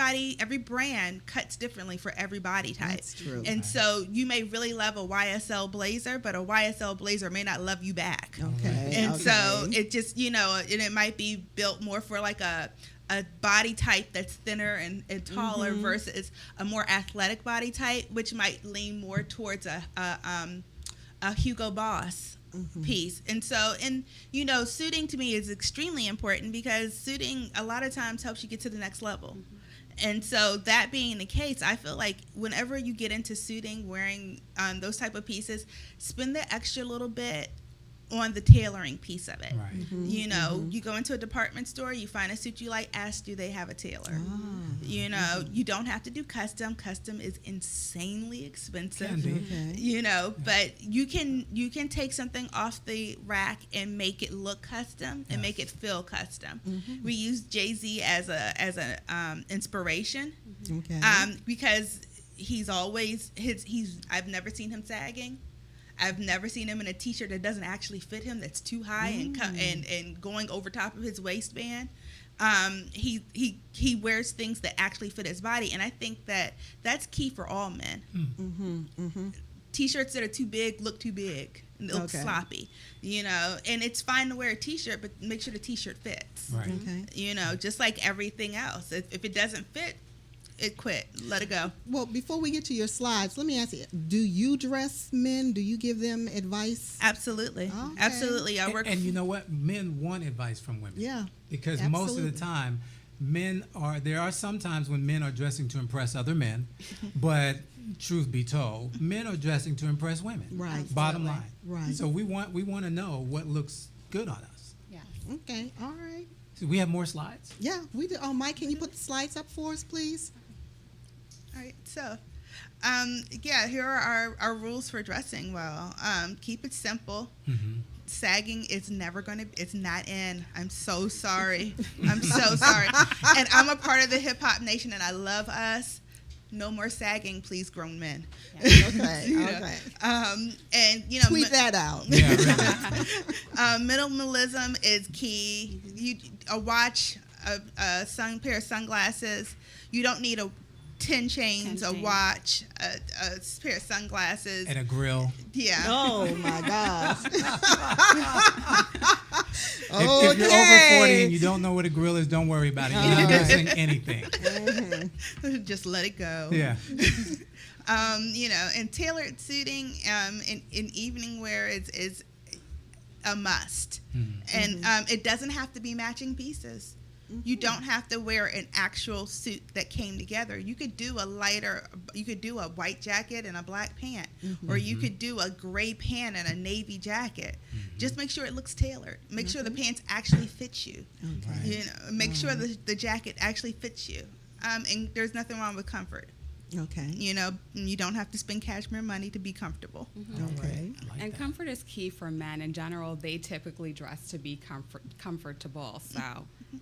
brand cuts differently for every body type. That's true. And so you may really love a YSL blazer, but a YSL blazer may not love you back. Okay. And so it just, and it might be built more for like a body type that's thinner and taller versus a more athletic body type, which might lean more towards a Hugo Boss piece. And so, suiting to me is extremely important because suiting a lot of times helps you get to the next level. And so that being the case, I feel like whenever you get into suiting, wearing those type of pieces, spend the extra little bit on the tailoring piece of it. Right. You go into a department store, you find a suit you like, ask, do they have a tailor? You don't have to do custom. Custom is insanely expensive. Can be. Okay. But you can take something off the rack and make it look custom and make it feel custom. We use Jay-Z as a inspiration. Okay. Because he's always I've never seen him sagging. I've never seen him in a T-shirt that doesn't actually fit him, that's too high and going over top of his waistband. He wears things that actually fit his body, and I think that's key for all men. T-shirts that are too big look too big and they look sloppy, and it's fine to wear a T-shirt, but make sure the T-shirt fits. Right. Okay. Just like everything else. If it doesn't fit, quit. Let it go. Well, before we get to your slides, let me ask you, do you dress men? Do you give them advice? Absolutely. Okay. Absolutely. I work. And you know what? Men want advice from women. Yeah. Because most of the time, there are some times when men are dressing to impress other men, but truth be told, men are dressing to impress women. Right. Bottom line. Right. So we want to know what looks good on us. Yeah. Okay. All right. So we have more slides? Yeah, we do. Oh, Mike, can you put the slides up for us, please? All right, so, here are our rules for dressing well. Keep it simple. Sagging is it's not in. I'm so sorry. I'm so sorry. And I'm a part of the hip hop nation, and I love us. No more sagging, please, grown men. Yeah. Okay. And tweet that out. Yeah, right. Minimalism is key. A watch, a pair of sunglasses. You don't need 10 chains, a watch, a pair of sunglasses, and a grill. Yeah. Oh my gosh. If you're over 40 and you don't know what a grill is, don't worry about it. You're not missing anything. Just let it go. Yeah. And tailored suiting in evening wear is a must. And it doesn't have to be matching pieces. You don't have to wear an actual suit that came together. You could do a white jacket and a black pant, or you could do a gray pant and a navy jacket. Just make sure it looks tailored. Make sure the pants actually fit you. Okay. Make sure the jacket actually fits you. And there's nothing wrong with comfort. Okay. You don't have to spend cashmere money to be comfortable. Okay. And comfort is key for men. In general, they typically dress to be comfortable. So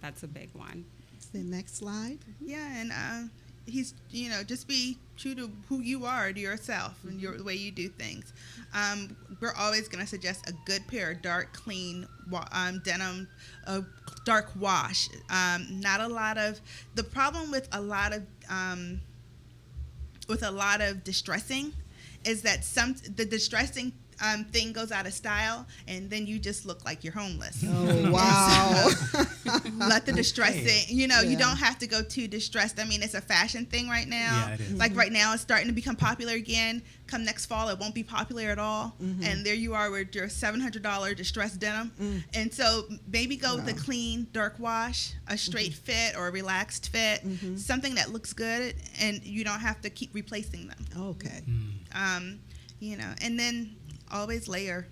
that's a big one. The next slide. Yeah, and he's just be true to who you are, to yourself, and the way you do things. We're always going to suggest a good pair of dark, clean denim, dark wash. Not a lot of the problem with a lot of distressing is that the distressing thing goes out of style, and then you just look like you're homeless. Oh, wow. Let the distress in. You know, you Yeah. don't have to go too distressed. I mean, it's a fashion thing right now. Yeah, it is. Like right now, it's starting to become popular again. Come next fall, it won't be popular at all. And there you are with your $700 distressed denim. And so maybe go with a clean, dark wash, a straight fit or a relaxed fit, something that looks good, and you don't have to keep replacing them. Okay. You know, and then always layer.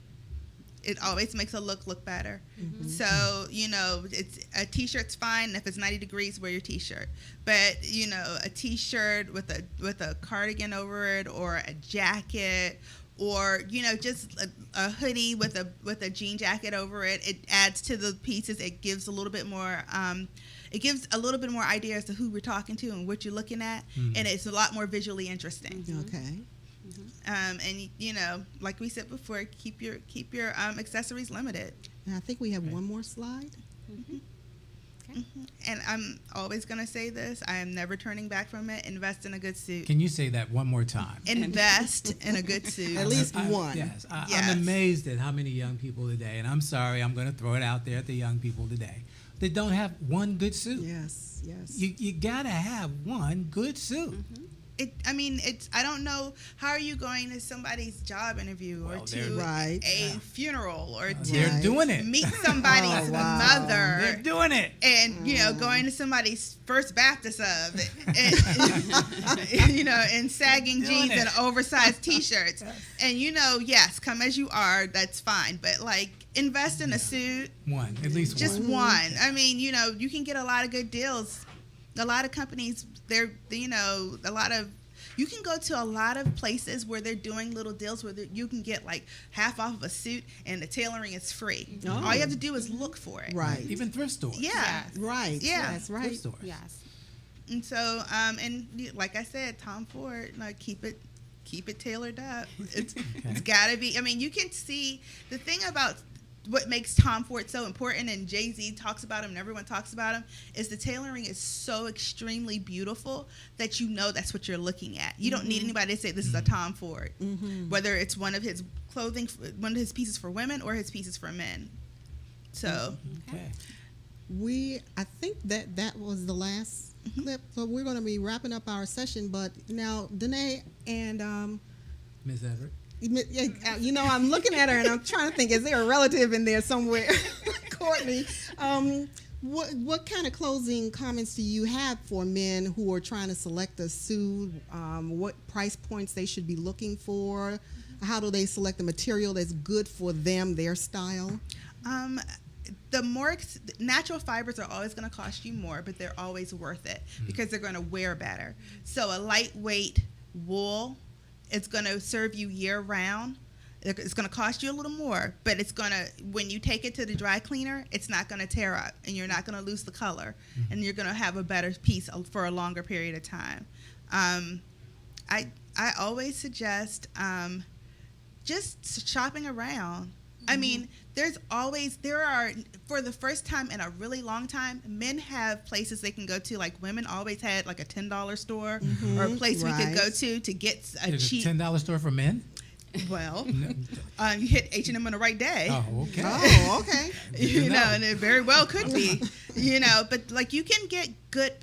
It always makes a look better. So, you know, it's a t-shirt's fine. If it's 90 degrees, wear your t-shirt. But, you know, a t-shirt with a cardigan over it, or a jacket, or, you know, just a hoodie with a jean jacket over it. It adds to the pieces. It gives a little bit more idea as to who we're talking to and what you're looking at, and it's a lot more visually interesting. Okay. And you know, like we said before, keep your accessories limited. And I think we have one more slide. And I'm always gonna say this: I am never turning back from it. Invest in a good suit. Can you say that one more time? Invest in a good suit. At least one. Yes. Yes. I'm amazed at how many young people today, and I'm sorry, I'm going to throw it out there at the young people today, that don't have one good suit. Yes, yes. You got to have one good suit. I don't know, how are you going to somebody's job interview or Well, to Right. a funeral or to They're doing it. meet somebody's Oh, wow. mother? They're doing it. And, you know, going to somebody's First Baptist of, and, you know, in sagging Doing jeans it. and oversized T-shirts. And, you know, yes, come as you are, that's fine. But, like, invest in a suit, One, at least just one. one. I mean, you know, you can get a lot of good deals. A lot of companies, you can go to a lot of places where they're doing little deals where you can get like half off of a suit and the tailoring is free. Oh. All you have to do is look for it. Right. Even thrift stores. Yeah. Right. Yeah. That's right. Thrift stores. Yes. And so, and like I said, Tom Ford, like keep it tailored up. It's gotta be. I mean, you can see the thing about what makes Tom Ford so important, and Jay-Z talks about him and everyone talks about him, is the tailoring is so extremely beautiful that you know that's what you're looking at. You don't need anybody to say this is a Tom Ford, whether it's one of his clothing, one of his pieces for women or his pieces for men. So Okay. I think that was the last clip, so we're going to be wrapping up our session. But now, Denee and Ms. Everett. you know, I'm looking at her and I'm trying to think, is there a relative in there somewhere? Courtney, what kind of closing comments do you have for men who are trying to select a suit? What price points they should be looking for? How do they select the material that's good for them, their style? The more natural fibers are always going to cost you more, but they're always worth it because they're going to wear better. So a lightweight wool, it's going to serve you year round. It's going to cost you a little more, but it's going to, when you take it to the dry cleaner, it's not going to tear up and you're not going to lose the color and you're going to have a better piece for a longer period of time. I always suggest just shopping around. I mean, there are, for the first time in a really long time, men have places they can go to. Like women always had like a $10 store or a place we could go to get a There's cheap. a $10 store for men? Well, you hit H&M on the right day. Oh, okay. Oh, okay. You know, and it very well could be, you know, but like you can get good,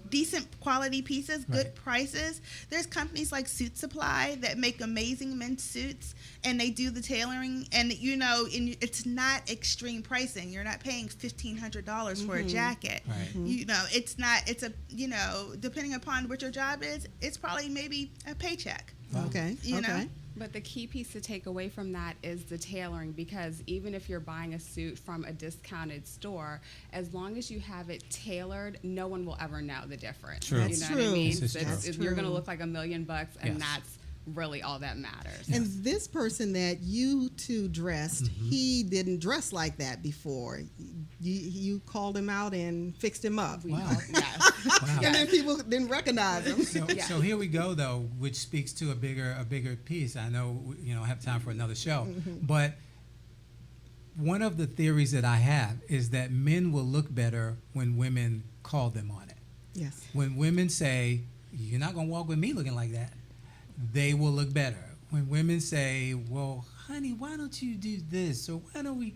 decent quality pieces, good prices. There's companies like Suit Supply that make amazing men's suits, and they do the tailoring, and you know, it's not extreme pricing. You're not paying $1,500 for a jacket. Right. You know, it's not. It's a, you know, depending upon what your job is, it's probably maybe a paycheck. Okay. You know. But the key piece to take away from that is the tailoring, because even if you're buying a suit from a discounted store, as long as you have it tailored, no one will ever know the difference. True. You That's know what I true. mean? This is true. You're going to look like $1 million, and Yes. that's really all that matters. And this person that you two dressed, he didn't dress like that before. You called him out and fixed him up. Wow. Yes. Wow. And then people didn't recognize him. So here we go, though, which speaks to a bigger piece. I know I have time for another show, but one of the theories that I have is that men will look better when women call them on it. Yes. When women say, "You're not gonna walk with me looking like that," they will look better. When women say, "Well, honey, why don't you do this? Or why don't we?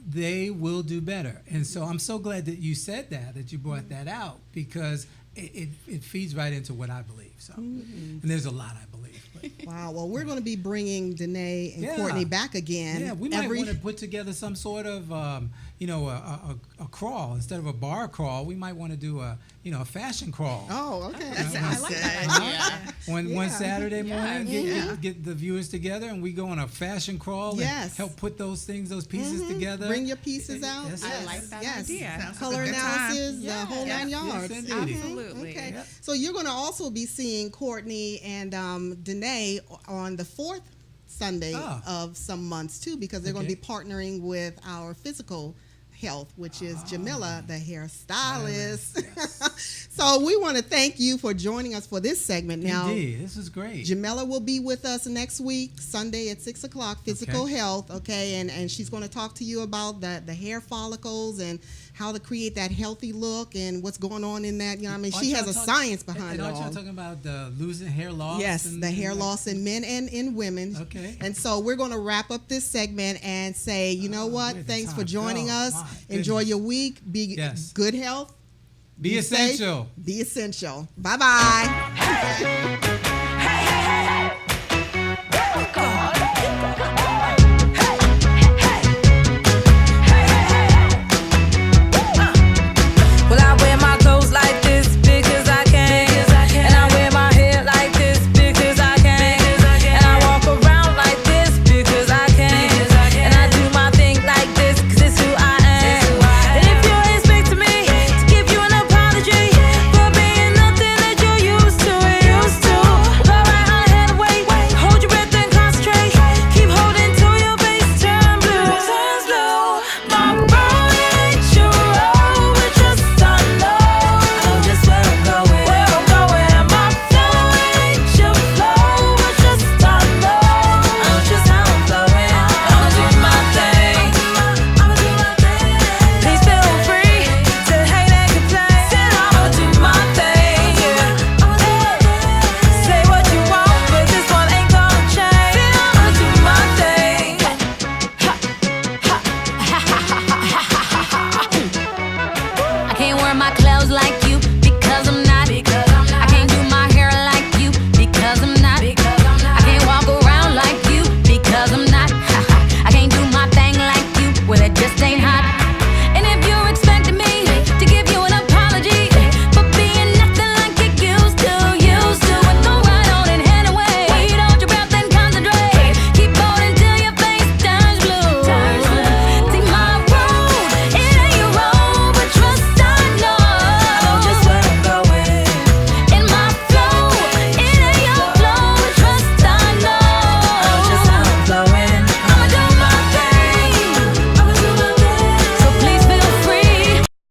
They will do better. And so I'm so glad that you said that you brought that out, because it feeds right into what I believe. So, and there's a lot I believe. But. Wow. Well, we're going to be bringing Denee and Yeah. Courtney back again. Yeah, we might want to put together some sort of, a crawl. Instead of a bar crawl, we might want to do a fashion crawl. Oh, okay. I like that. One Saturday morning, get the viewers together, and we go on a fashion crawl. Yes. And help put those together. Bring your pieces out. Yes. I like that idea. Sounds Color like a good time. analysis, the whole 9 yards. Yes, indeed. Absolutely. Okay. Yep. So you're going to also be seeing Courtney and Denee on the 4th Sunday of some months too, because they're going to be partnering with our physical health, which is Jamila, the hairstylist. Yes. So we want to thank you for joining us for this segment. Now, Indeed, this is great. Jamila will be with us next week, Sunday at 6 o'clock, physical Okay. health, okay? And she's going to talk to you about the hair follicles and how to create that healthy look and what's going on in that. She Aren't has y'all a science behind and it aren't all. y'all talking about the losing hair loss? Yes, and the hair loss in men and in women. Okay. And so we're going to wrap up this segment and say, you know what? where'd the Thanks for time joining go? us. My Enjoy goodness. your week. Be Yes. good health. Be safe. essential. Be essential. Bye-bye.